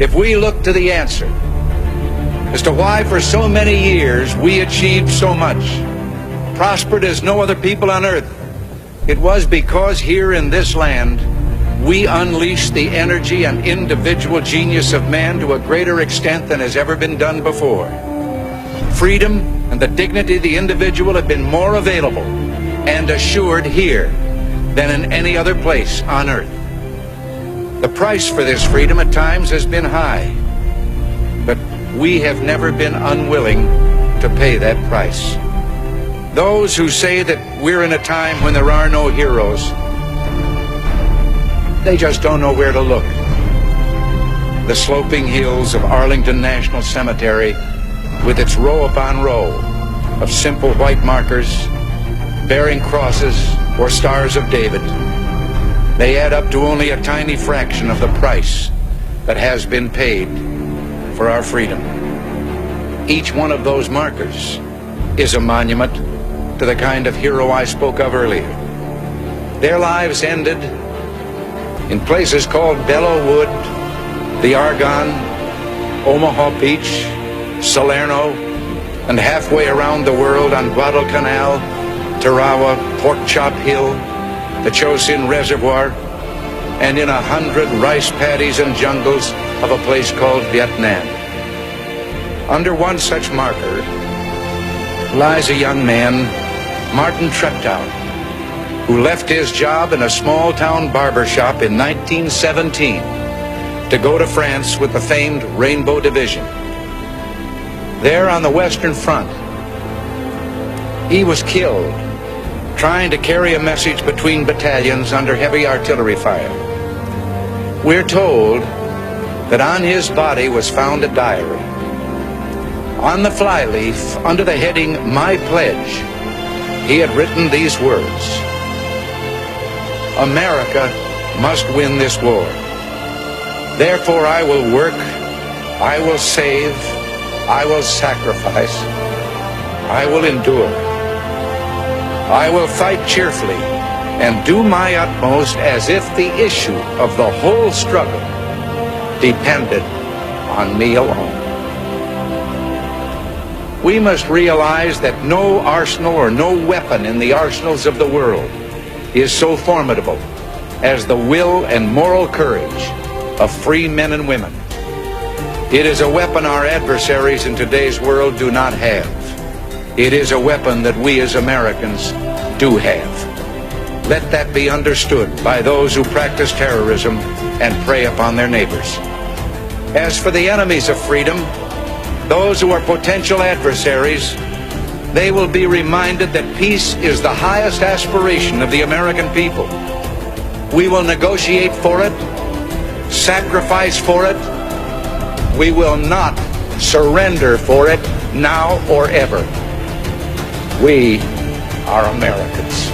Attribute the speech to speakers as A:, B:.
A: if we look to the answer as to why for so many years we achieved so much, prospered as no other people on earth, it was because here in this land we unleashed the energy and individual genius of man to a greater extent than has ever been done before. Freedom and the dignity of the individual have been more available and assured here than in any other place on earth. The price for this freedom at times has been high, but we have never been unwilling to pay that price. Those who say that we're in a time when there are no heroes, they just don't know where to look. The sloping hills of Arlington National Cemetery, with its row upon row of simple white markers bearing crosses or stars of David, they add up to only a tiny fraction of the price that has been paid for our freedom. Each one of those markers is a monument to the kind of hero I spoke of earlier. Their lives ended in places called Belleau Wood, the Argonne, Omaha Beach, Salerno, and halfway around the world on Guadalcanal, Tarawa, Pork Chop Hill, the Chosin Reservoir, and in 100 rice paddies and jungles of a place called Vietnam. Under one such marker lies a young man, Martin Treptow, who left his job in a small-town barber shop in 1917 to go to France with the famed Rainbow Division. There on the Western Front, he was killed trying to carry a message between battalions under heavy artillery fire. We're told that on his body was found a diary. On the flyleaf, under the heading, "My Pledge," he had written these words: "America must win this war. Therefore I will work, I will save, I will sacrifice, I will endure. I will fight cheerfully and do my utmost as if the issue of the whole struggle depended on me alone." We must realize that no arsenal or no weapon in the arsenals of the world is so formidable as the will and moral courage of free men and women. It is a weapon our adversaries in today's world do not have. It is a weapon that we as Americans do have. Let that be understood by those who practice terrorism and prey upon their neighbors. As for the enemies of freedom, those who are potential adversaries, they will be reminded that peace is the highest aspiration of the American people. We will negotiate for it, sacrifice for it. We will not surrender for it now or ever. We are Americans.